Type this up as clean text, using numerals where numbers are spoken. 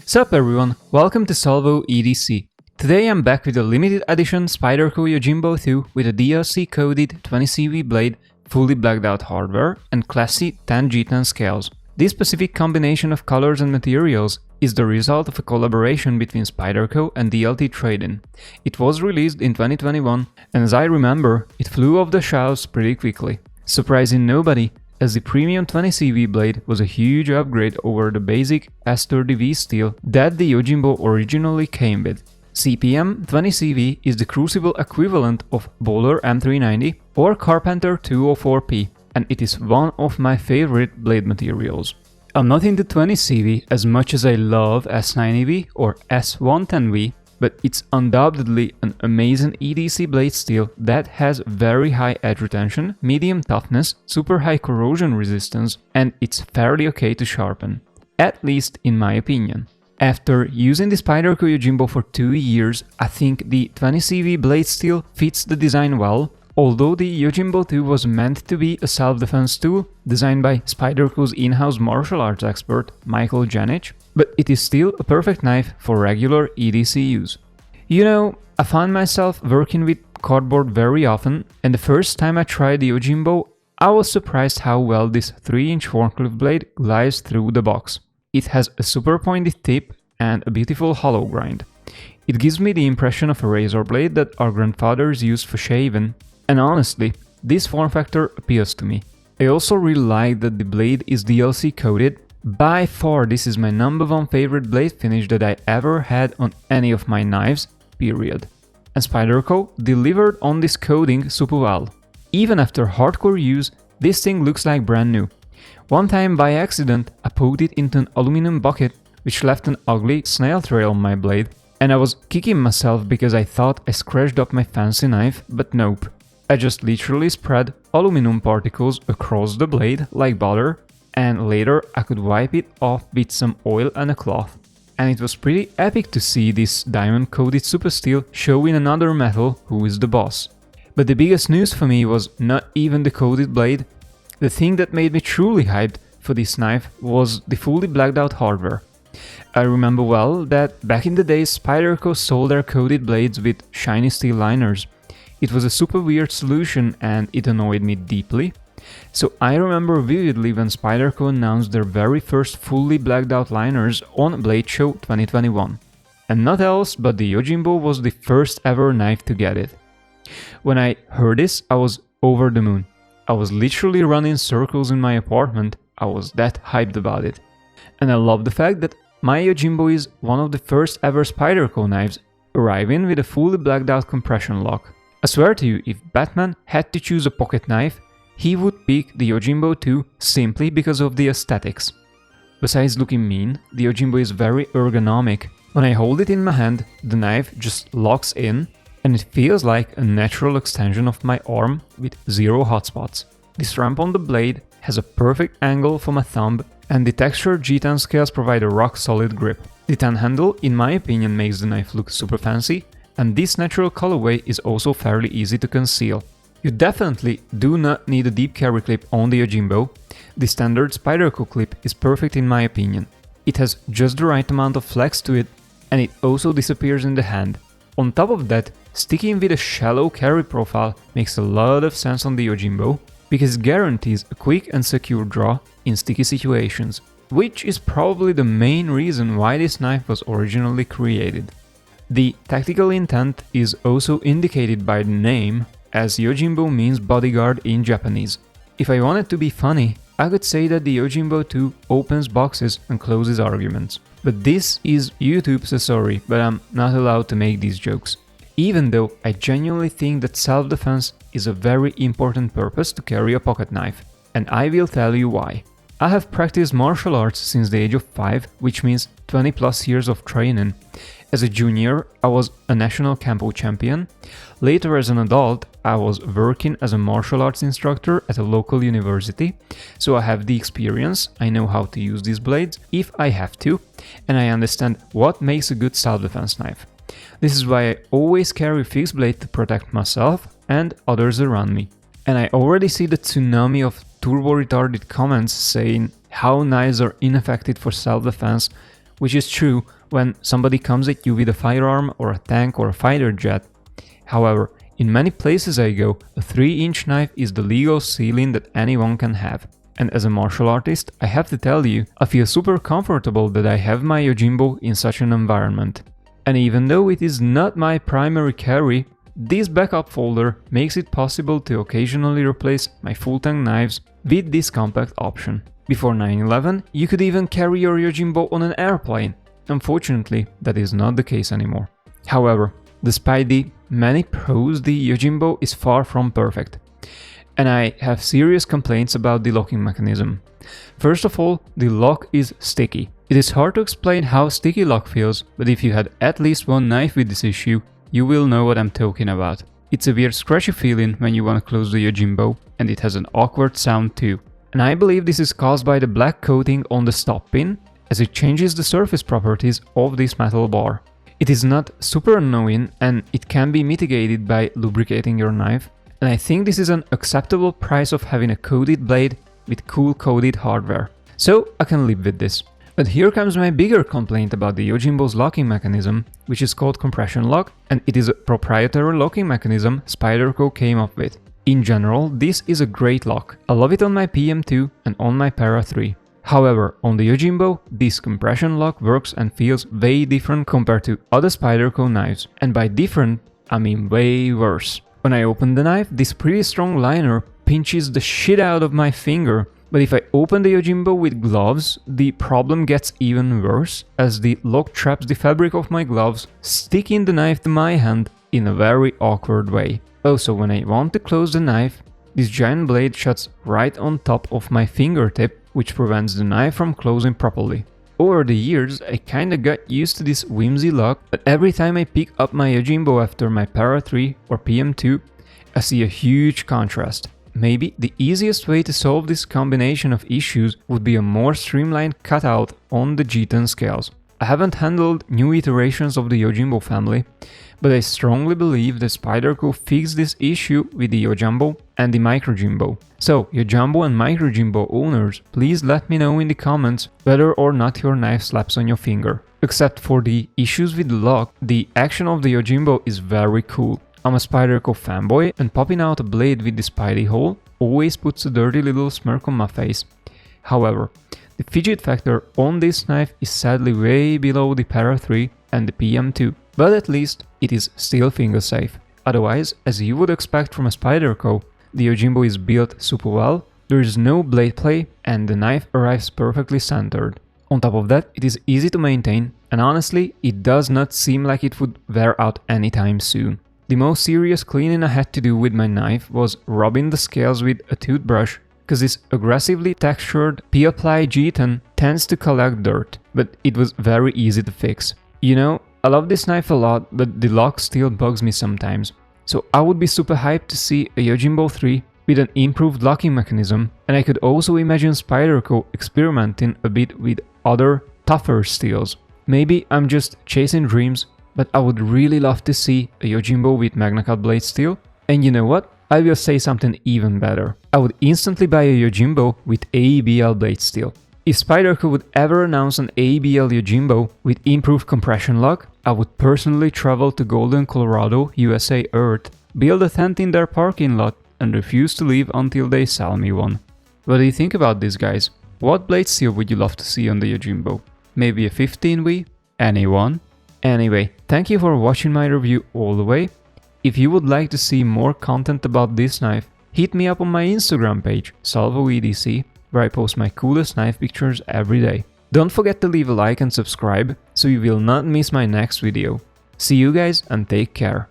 Sup everyone, welcome to Salvo EDC. Today I'm back with a limited edition Spyderco Yojimbo 2 with a DLC coded 20CV blade, fully blacked out hardware and classy 10 G10 scales. This specific combination of colors and materials is the result of a collaboration between Spyderco and DLT Trading. It was released in 2021 and as I remember, it flew off the shelves pretty quickly, surprising nobody, as the premium 20CV blade was a huge upgrade over the basic S30V steel that the Yojimbo originally came with. CPM 20CV is the crucible equivalent of Bowler M390 or Carpenter 204P, and it is one of my favorite blade materials. I'm not into 20CV as much as I love S90V or S110V, but it's undoubtedly an amazing EDC blade steel that has very high edge retention, medium toughness, super high corrosion resistance, and it's fairly okay to sharpen. At least in my opinion. After using the Spyderco Yojimbo for 2 years, I think the 20CV blade steel fits the design well. Although the Yojimbo 2 was meant to be a self-defense tool designed by Spyderco's in-house martial arts expert Michael Janich, but it is still a perfect knife for regular EDC use. You know, I find myself working with cardboard very often, and the first time I tried the Yojimbo, I was surprised how well this 3-inch Wharncliffe blade glides through the box. It has a super pointy tip and a beautiful hollow grind. It gives me the impression of a razor blade that our grandfathers used for shaving. And honestly, this form factor appeals to me. I also really like that the blade is DLC coated. By far this is my #1 favorite blade finish that I ever had on any of my knives, period. And Spyderco delivered on this coating super well. Even after hardcore use, this thing looks like brand new. One time by accident I poked it into an aluminum bucket which left an ugly snail trail on my blade, and I was kicking myself because I thought I scratched up my fancy knife, but nope. I just literally spread aluminum particles across the blade like butter, and later I could wipe it off with some oil and a cloth. And it was pretty epic to see this diamond coated super steel showing another metal who is the boss. But the biggest news for me was not even the coated blade. The thing that made me truly hyped for this knife was the fully blacked out hardware. I remember well that back in the days Spyderco sold their coated blades with shiny steel liners. It was a super weird solution and it annoyed me deeply. So I remember vividly when Spyderco announced their very first fully blacked out liners on Blade Show 2021. And not else but the Yojimbo was the first ever knife to get it. When I heard this, I was over the moon. I was literally running circles in my apartment, I was that hyped about it. And I love the fact that my Yojimbo is one of the first ever Spyderco knives, arriving with a fully blacked out compression lock. I swear to you, if Batman had to choose a pocket knife, he would pick the Yojimbo 2 simply because of the aesthetics. Besides looking mean, the Yojimbo is very ergonomic. When I hold it in my hand, the knife just locks in and it feels like a natural extension of my arm with zero hotspots. This ramp on the blade has a perfect angle for my thumb, and the textured G10 scales provide a rock solid grip. The 10 handle, in my opinion, makes the knife look super fancy, and this natural colorway is also fairly easy to conceal. You definitely do not need a deep carry clip on the Yojimbo. The standard Spyderco clip is perfect in my opinion. It has just the right amount of flex to it, and it also disappears in the hand. On top of that, sticking with a shallow carry profile makes a lot of sense on the Yojimbo, because it guarantees a quick and secure draw in sticky situations, which is probably the main reason why this knife was originally created. The tactical intent is also indicated by the name, as Yojimbo means bodyguard in Japanese. If I wanted to be funny, I could say that the Yojimbo 2 opens boxes and closes arguments. But this is YouTube, so sorry, but I'm not allowed to make these jokes. Even though I genuinely think that self-defense is a very important purpose to carry a pocket knife, and I will tell you why. I have practiced martial arts since the age of 5, which means 20 plus years of training. As a junior, I was a national Kempo champion. Later as an adult, I was working as a martial arts instructor at a local university, so I have the experience, I know how to use these blades if I have to, and I understand what makes a good self-defense knife. This is why I always carry a fixed blade to protect myself and others around me. And I already see the tsunami of turbo-retarded comments saying how knives are ineffective for self-defense which is true when somebody comes at you with a firearm or a tank or a fighter jet. However, in many places I go, a 3-inch knife is the legal ceiling that anyone can have. And as a martial artist, I have to tell you, I feel super comfortable that I have my Yojimbo in such an environment. And even though it is not my primary carry, this backup folder makes it possible to occasionally replace my full-tank knives with this compact option. Before 9/11, you could even carry your Yojimbo on an airplane. Unfortunately, that is not the case anymore. However, despite the many pros, the Yojimbo is far from perfect. And I have serious complaints about the locking mechanism. First of all, the lock is sticky. It is hard to explain how sticky lock feels, but if you had at least one knife with this issue, you will know what I'm talking about. It's a weird scratchy feeling when you want to close the Yojimbo, and it has an awkward sound too. And I believe this is caused by the black coating on the stop pin, as it changes the surface properties of this metal bar. It is not super annoying, and it can be mitigated by lubricating your knife, and I think this is an acceptable price of having a coated blade with cool coated hardware. So I can live with this. But here comes my bigger complaint about the Yojimbo's locking mechanism, which is called compression lock, and it is a proprietary locking mechanism Spyderco came up with. In general, this is a great lock. I love it on my PM2 and on my Para 3. However, on the Yojimbo, this compression lock works and feels way different compared to other Spyderco knives, and by different, I mean way worse. When I open the knife, this pretty strong liner pinches the shit out of my finger, but if I open the Yojimbo with gloves, the problem gets even worse, as the lock traps the fabric of my gloves, sticking the knife to my hand in a very awkward way. Also, when I want to close the knife, this giant blade shuts right on top of my fingertip, which prevents the knife from closing properly. Over the years, I kinda got used to this whimsy lock, but every time I pick up my Yojimbo after my Para 3 or PM2, I see a huge contrast. Maybe the easiest way to solve this combination of issues would be a more streamlined cutout on the G10 scales. I haven't handled new iterations of the Yojimbo family, but I strongly believe that Spyderco fixed this issue with the Yojimbo and the Microjimbo. So, Yojimbo and Microjimbo owners, please let me know in the comments whether or not your knife slaps on your finger. Except for the issues with the lock, the action of the Yojimbo is very cool. I'm a Spyderco fanboy, and popping out a blade with the Spidey hole always puts a dirty little smirk on my face. However, the fidget factor on this knife is sadly way below the Para 3 and the PM2, but at least it is still finger safe. Otherwise, as you would expect from a Spyderco, the Yojimbo is built super well, there is no blade play, and the knife arrives perfectly centered. On top of that, it is easy to maintain, and honestly, it does not seem like it would wear out anytime soon. The most serious cleaning I had to do with my knife was rubbing the scales with a toothbrush, because this aggressively textured P-Apply G10 tends to collect dirt, but it was very easy to fix. You know, I love this knife a lot, but the lock still bugs me sometimes. So I would be super hyped to see a Yojimbo 3 with an improved locking mechanism, and I could also imagine Spyderco experimenting a bit with other, tougher steels. Maybe I'm just chasing dreams, but I would really love to see a Yojimbo with MagnaCut blade steel. And you know what? I will say something even better. I would instantly buy a Yojimbo with AEBL blade steel. If Spyderco would ever announce an AEBL Yojimbo with improved compression lock, I would personally travel to Golden, Colorado, USA Earth, build a tent in their parking lot, and refuse to leave until they sell me one. What do you think about this, guys? What blade steel would you love to see on the Yojimbo? Maybe a 15V? Anyone? Anyway, thank you for watching my review all the way. If you would like to see more content about this knife, hit me up on my Instagram page, SalvoEDC, where I post my coolest knife pictures every day. Don't forget to leave a like and subscribe, so you will not miss my next video. See you guys and take care.